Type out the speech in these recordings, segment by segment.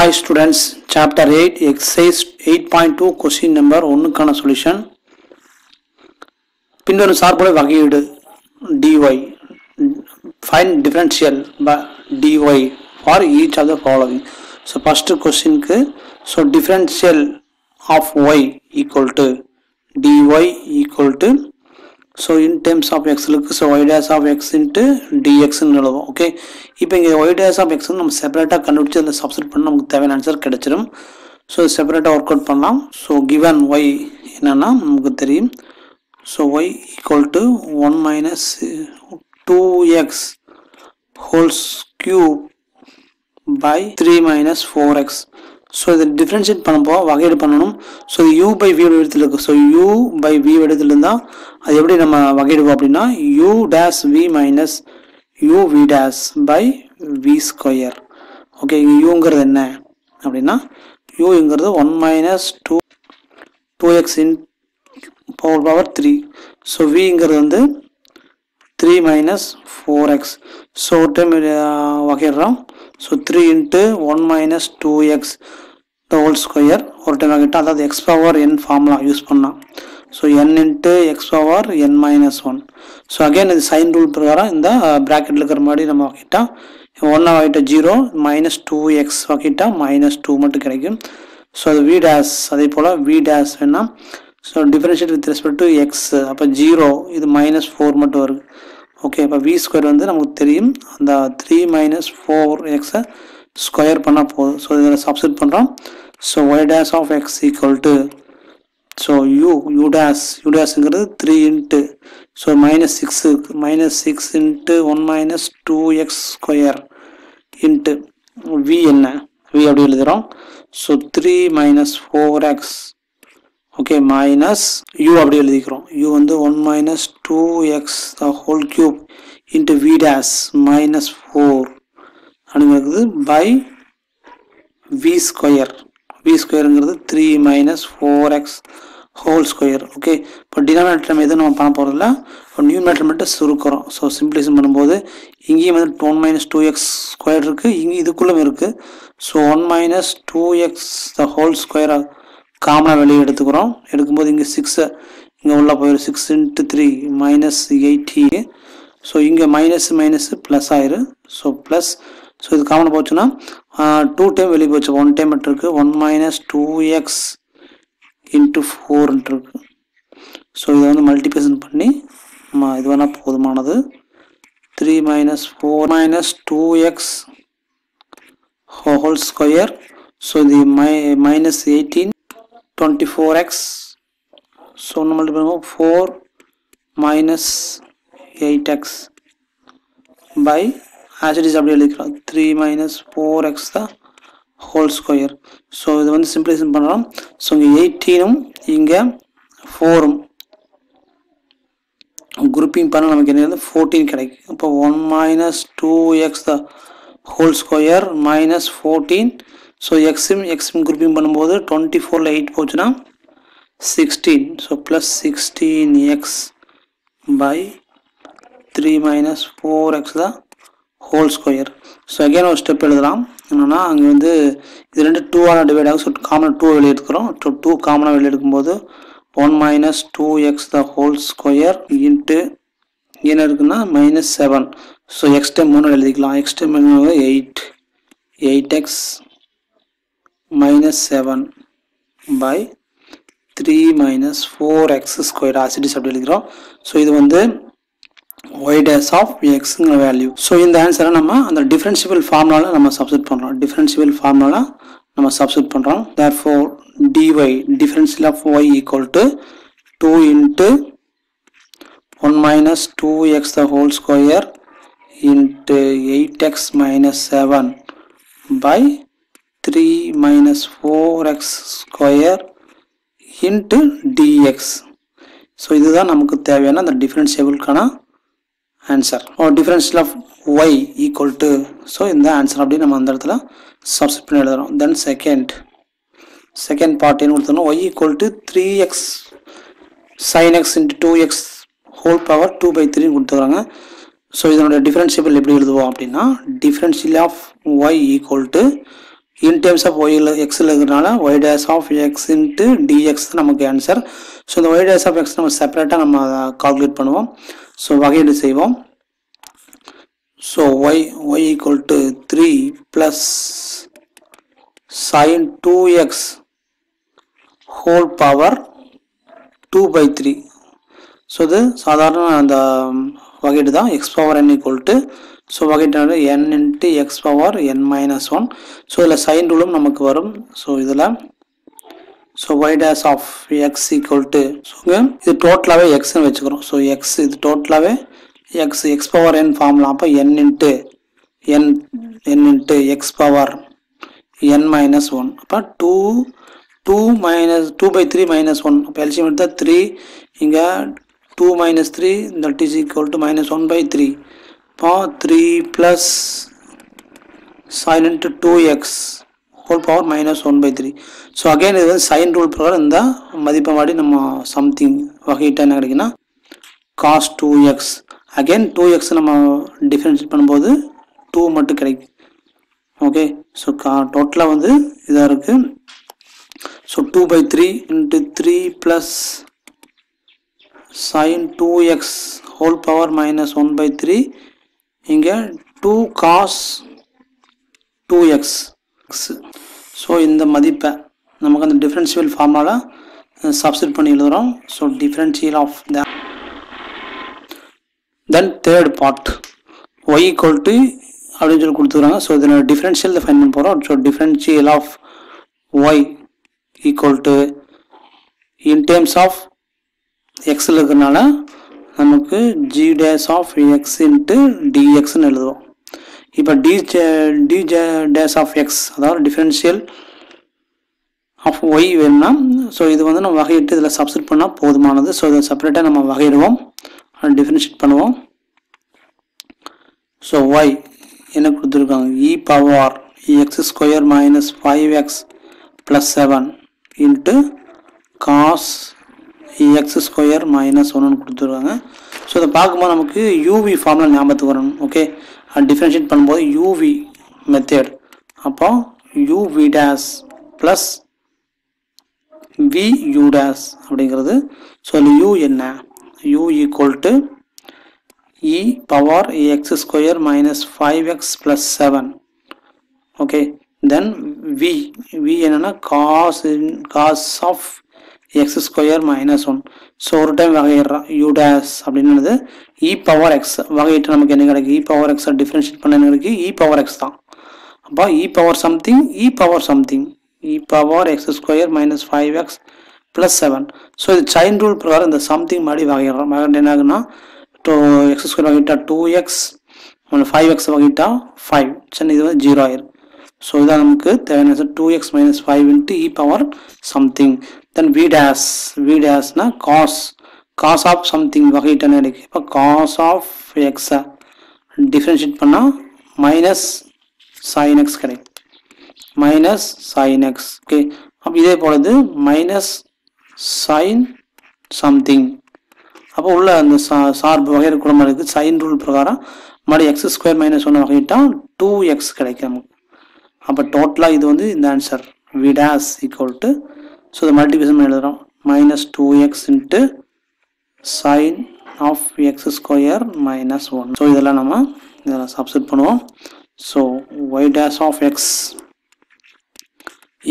Hi students, chapter 8, exercise 8.2, question number 1 solution. பின்வரும் சார்புகளை வகையீடு dy. Find differential by dy for each of the following. So first question ku, so differential of y equal to dy equal to, so in terms of x look, so y dash of x into dx ன்னு எழுதுவோம். Okay, இப்போ இங்கே y dash of x நம்ம செப்பரேட்டாக கண்டுபிடிச்சு அதில் substitute பண்ண நமக்கு தேவையான ஆன்சர் கிடைச்சிடும். ஸோ செப்பரேட்டாக ஒர்க் அவுட் பண்ணலாம். ஸோ கிவன் y என்னன்னா நமக்கு தெரியும். So y equal to 1 minus 2x whole cube by 3 minus 4x. So இதை டிஃப்ரென்ஷியேட் பண்ணப்போ வகையீடு பண்ணணும். ஸோ u by v இடத்துல இருக்கு. ஸோ u by v இடத்துல இருந்தால் அது எப்படி நம்ம வகையிடுவோம் அப்படின்னா u dash v minus u v dash by v square. Okay, இங்கே யூங்கிறது என்ன அப்படின்னா யூங்கிறது 1 minus 2x in power 3. So vங்கிறது வந்து 3 minus 4x. ஸோ ஒரு டைம் வகையிடுறோம். So 3 into 1 minus 2x the whole square ஒரு டைம் வகையிட்டா, அதாவது x power n formula use பண்ணலாம். So n into x power n minus 1. So again இது chain rule பிரகாரம் இந்த ப்ராக்கெட்டில் இருக்கிற மாதிரி நம்ம வகையிட்டா 1 வகையிட்ட 0 minus 2x வகையிட்டா minus 2 மட்டும் கிடைக்கும். ஸோ அது v dash, அதே போல் v dash வேணால் so differentiate with respect to X, அப்போ 0 இது minus 4 மட்டும் வருது. ஓகே, இப்போ v ஸ்கொயர் வந்து நமக்கு தெரியும், அந்த 3 minus 4x ஸ்கொயர் பண்ணால் போதும். ஸோ இதில் சப்ஸ்டிட் பண்ணுறோம். So y dash of x equal to, so u dash-ங்கிறது 3 into, so minus 6 into 1 minus 2x square into v என்ன v அப்படி எழுதுகிறோம். So 3 minus 4x okay minus u அப்படி எழுதிக்கிறோம். u வந்து 1 minus 2x the whole cube into v dash minus 4 அப்படிங்கிறது by v square. v ஸ்கொயருங்கிறது 3 minus 4x whole square. Okay, இப்போ denominator நம்ம எதுவும் நம்ம பண்ண போகிறதில்ல, இப்போ நியூமரேட்டர் மட்டும் சுருக்கிறோம். ஸோ சிம்பிளிஃபை பண்ணும்போது இங்கேயும் வந்து 1 minus 2x ஸ்கொயர் இருக்குது, இங்கே இதுக்குள்ளும் இருக்குது. So 1 minus 2x the whole square காமனாக வெளியே எடுத்துக்கிறோம். எடுக்கும்போது இங்கே 6 இங்கே உள்ளே போயிடும். 6 into 3 minus 80. ஸோ இங்கே மைனஸ் ப்ளஸ் ஆயிரு. ஸோ ப்ளஸ், ஸோ இது காமனாக போச்சுன்னா 2 டைம் வெளியே போச்சு, 1 டைம் மட்டும் இருக்குது. 1 minus 2x into 4 இருக்கு. ஸோ இதை வந்து மல்டிப்ளிகேஷன் பண்ணி இது வேணால் போதுமானது. 3 minus 4 minus 2x whole square. So இது minus 18 24x. ஸோ ஒன்று மல்டிப்ளை பண்ணுவோம், 4 minus 8x by as it is அப்படி எழுதிக்கலாம் 3 minus 4x the whole square. So இது வந்து சிம்பிளிஃபை பண்ணுறோம். ஸோ இங்கே 18ம் இங்கே 4ம் குரூப்பிங் பண்ண நமக்கு என்ன 14 கிடைக்கும். இப்போ 1 minus 2x the whole square minus 14. So எக்ஸும் குரூப்பிங் பண்ணும்போது 24ல் 8 போச்சுன்னா 16. So plus 16x by 3 minus 4x the whole square. So again ஒரு ஸ்டெப் எழுதலாம். என்னென்னா அங்கே வந்து இது ரெண்டு 2ஆல் டிவைட் ஆகும். ஸோ காமனாக 2 வெளியே எடுக்கிறோம். 2 காமனாக வெளியே எடுக்கும்போது 1 minus 2x the whole square into என்ன இருக்குன்னா minus 7. ஸோ எக்ஸ் டைம் 3 எழுதிக்கலாம். X time 8x minus 7 by 3 minus 4x square as it is அப்படி எழுதிக்கிறோம். ஸோ இது வந்து y dash of xங்கிற வேல்யூ. ஸோ இந்த ஆன்சரை நம்ம அந்த டிஃபரன்ஷியபிள் ஃபார்முலாவில் நம்ம சப்ஸ்டிட் பண்ணுறோம். therefore dy differential of y equal to 2 into 1 minus 2x the whole square into 8x minus 7 by 3 minus 4x square into dx. So இதுதான் நமக்கு தேவையான அந்த டிஃபரன்ஷியபிள்கான answer. Differential of y equal to, so இந்த answer அப்படி நம்ம அந்த இடத்துல சப்ஸ்டிட் பண்ணி எழுதுறோம். தென் செகண்ட் பார்ட் என்ன கொடுத்தோம்னா y equal to 3x sin x into 2x whole power 2/3 கொடுத்துருக்காங்க. ஸோ இதனுடைய டிஃபரன்ஷியபிள் எப்படி எழுதுவோம் அப்படின்னா differential of y equal to in terms of y x இருக்கிறதுனால y dash of x into dx நமக்கு answer. So இந்த y dash of x நம்ம செப்பரேட்டாக நம்ம கால்குலேட் பண்ணுவோம். ஸோ வகையீடு செய்வோம். So y equal to 3 plus sin 2x whole power 2/3. So இது சாதாரண அந்த வகையீடு தான். x power n equal to so வகையீடு n into x power n minus 1. So இதில் சைன் ரூலும் நமக்கு வரும். ஸோ இதில் so y dash of x equal to so இது டோட்டலாகவே எக்ஸ்ன்னு வச்சுக்கிறோம். ஸோ எக்ஸ் இது டோட்டலாகவே x power n ஃபார்முலா. அப்போ n into x power n minus 1. அப்போ 2/3 minus 1. அப்போ எல்சிஎம் எடுத்தால் 3, இங்கே 2 minus 3 that is equal to minus 1/3. அப்போ 3 plus sin into 2x whole power minus 1/3. So again இது வந்து சைன் ரூல் பிரகாரம் இந்த மதிப்பை மாடி நம்ம சம்திங் வகையிட்ட என்ன கிடைக்குன்னா cos 2x. அகைன் 2x நம்ம டிஃபரன்ஷியேட் பண்ணும்போது 2 மட்டும் கிடைக்கும். ஓகே, ஸோ டோட்டலாக வந்து இதாக இருக்குது. So 2/3 into 3 plus sin 2x whole power minus 1/3. இங்கே 2 cos 2x. ஸோ இந்த மதிப்பை நமக்கு அந்த டிஃபரன்ஷியல் ஃபார்முலாவில் சப்ஸ்டிட் பண்ணி எழுதுகிறோம். So differential of the then third part y equal to அப்படின்னு சொல்லி கொடுத்துருக்காங்க. ஸோ இதில் டிஃபரன்ஷியல் ஃபைன் பண்ண போகிறோம். So differential of y equal to in terms of x இருக்கிறதுனால நமக்கு g dash of x into dxன்னு எழுதுவோம். இப்போ d dash of x அதாவது டிஃபரன்ஷியல் ஆஃப் y வேணும்னா ஸோ இது வந்து நம்ம வகையிட்டு இதில் சப்ஸ்டிட் பண்ணால் போதுமானது. ஸோ இதை செப்பரேட்டாக நம்ம வகையிடுவோம், டிஃபரன்ஷியேட் பண்ணுவோம். ஸோ y என்ன கொடுத்துருக்காங்க e power x square minus 5x plus 7 into cos x square minus 1 கொடுத்துருக்காங்க. ஸோ இதை பார்க்கும்போது நமக்கு யூவி ஃபார்முலா ஞாபகத்துக்கு வரணும். ஓகே, டிஃபரன்ஷியேட் பண்ணும்போது யூவி மெத்தட். அப்போ u v dash plus v u dash அப்படிங்கிறது. ஸோ அதில் யூ என்ன, u equal to e power x square minus 5x plus 7. okay, then v என்னன்னா cos of x square minus 1. So ஒரு time வகையிடுறோம் u dash அப்படின்னு e power x வகையிட்டு நமக்கு என்ன கிடைக்கும், e power x differentiate பண்ண என்ன கிடைக்கும், e power x தான். அப்போ e power something e power x square minus 5x plus 7. So இது செயின் ரூல் பிரகாரம் இந்த சம்திங் மாதிரி வகையிடுறோம். என்ன ஆகுன்னா x square வகையிட்டா 2x 5x வகையிட்டா 5. சரி, இது வந்து 0 ஆயிரும். ஸோ இதான் நமக்கு தேவையான 2x minus 5 into e power something. then v dashனா cos of something வகையிட்டானே இருக்கு. இப்போ cos of x டிஃபரன்ஷியேட் பண்ணால் மைனஸ் sin x கிடைக்கும், மைனஸ் sin x. ஓகே, அப்போ இதே போலது மைனஸ் sin something. அப்போ உள்ள அந்த சார்பு வகையிற குடும்பம் இருக்குது. சைன் ரூல் பிரகாரம் மறுபடியும் எக்ஸ் ஸ்கொயர் மைனஸ் 1 வகையிட்டா 2x கிடைக்கும். அப்போ டோட்டலாக இது வந்து இந்த answer v dash equal to so இதை மல்டிபிகேஷன் எழுதுகிறோம் minus 2x into sin of x square minus 1. So இதெல்லாம் நம்ம இதெல்லாம் சப்ஸ்டிட் பண்ணுவோம். So y dash of x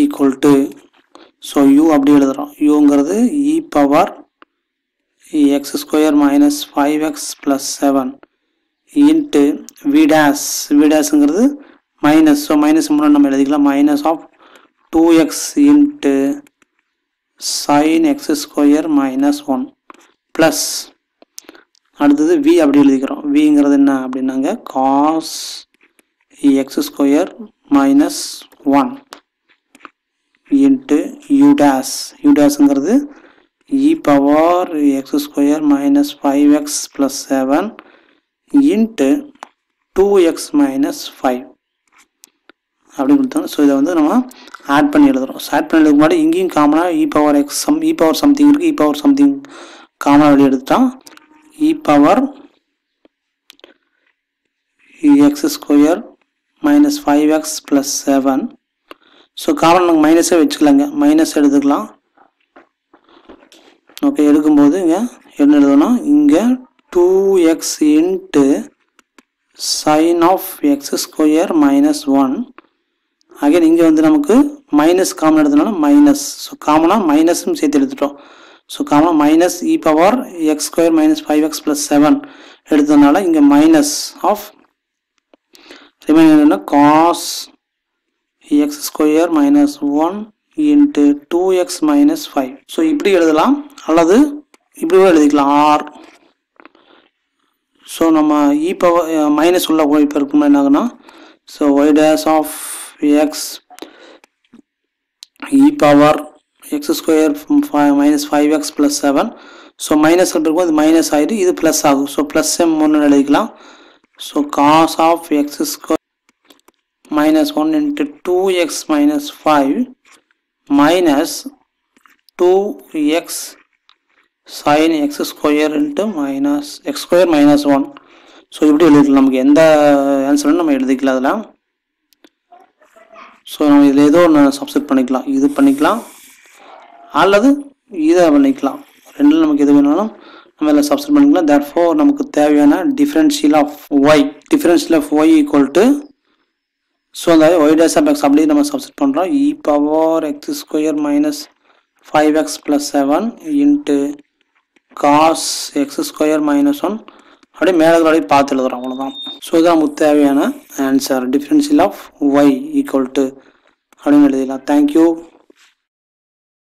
equal to so u அப்படி எழுதுகிறோம். யூங்கிறது e power x square minus 5x plus 7 into v dashங்கிறது minus. So minus முன்னாடி நம்ம எழுதிக்கலாம் minus of 2x into sin x square minus 1 plus அடுத்தது v அப்படி எழுதிக்கிறோம். vங்கிறது என்ன அப்படின்னாங்க cos x square minus 1 into u dashங்கிறது e power x square minus 5x plus 7 into 2x minus 5 அப்படி கொடுத்தாங்க. ஸோ இதை வந்து நம்ம ஆட் பண்ணி எழுதுகிறோம். ஆட் பண்ணி எழுதுக்கு முன்னாடி இங்கேயும் காமனாக e power சம்திங் இருக்குது. e power சம்திங் காமனாக வெளியே எடுத்துட்டான். e power x square minus 5x plus 7 so common நாங்கள் மைனஸே வச்சுக்கலாங்க, மைனஸ் எடுத்துக்கலாம். ஓகே, எடுக்கும்போது இங்கே என்ன எழுதணும்னா இங்கே 2x into sine of x square minus 1. Again இங்கே வந்து நமக்கு மைனஸ் காமன் எடுத்தனால மைனஸ், ஸோ காமனாக மைனஸும் சேர்த்து எடுத்துட்டோம். ஸோ காமனாக minus e power x square minus 5x + 7 எடுத்ததுனால இங்கே மைனஸ் ஆஃப் ரிமைனிங் என்ன cos x square minus 1 into 2x minus 5. So இப்படி எழுதலாம் அல்லது இப்படிவே எழுதிக்கலாம் ஆர். ஸோ நம்ம இ பவர் மைனஸ் உள்ள இப்போ இருக்கும்போது என்ன ஆகுனா, so y dash of x e power x square minus 5x + 7. So minus இருக்கும் இது மைனஸ் ஆகிட்டு இது ப்ளஸ் ஆகும். ஸோ ப்ளஸ் எம் ஒன்று எழுதிக்கலாம். So cos of x square minus 1 into 2x minus 5 minus 2x sin x square into minus x square minus 1. So இப்படி எழுதிக்கலாம். நமக்கு எந்த ஆன்சர்னு நம்ம எழுதிக்கலாம் அதில். ஸோ நம்ம இதில் ஏதோ ஒன்று சப்ஸ்டிட் பண்ணிக்கலாம், இது பண்ணிக்கலாம் அல்லது இதை பண்ணிக்கலாம். ரெண்டில் நமக்கு எது வேணாலும் நம்ம இதில் சப்ஸ்டிட் பண்ணிக்கலாம். தேர்ஃபோர் நமக்கு தேவையான differential of y equal to, so அந்த ஒய் டேஷ் ஆஃப் எக்ஸ் அப்படியே நம்ம சப்ஸ்டிட் பண்ணுறோம். E power x square minus 5x + 7 into cos x square minus 1 அப்படியே மேலே பார்த்து எழுதுகிறோம், அவ்வளோதான். ஸோ இதுதான் நமக்கு தேவையான answer. Differential of y equal to அப்படின்னு எழுதிடலாம். தேங்க்யூ.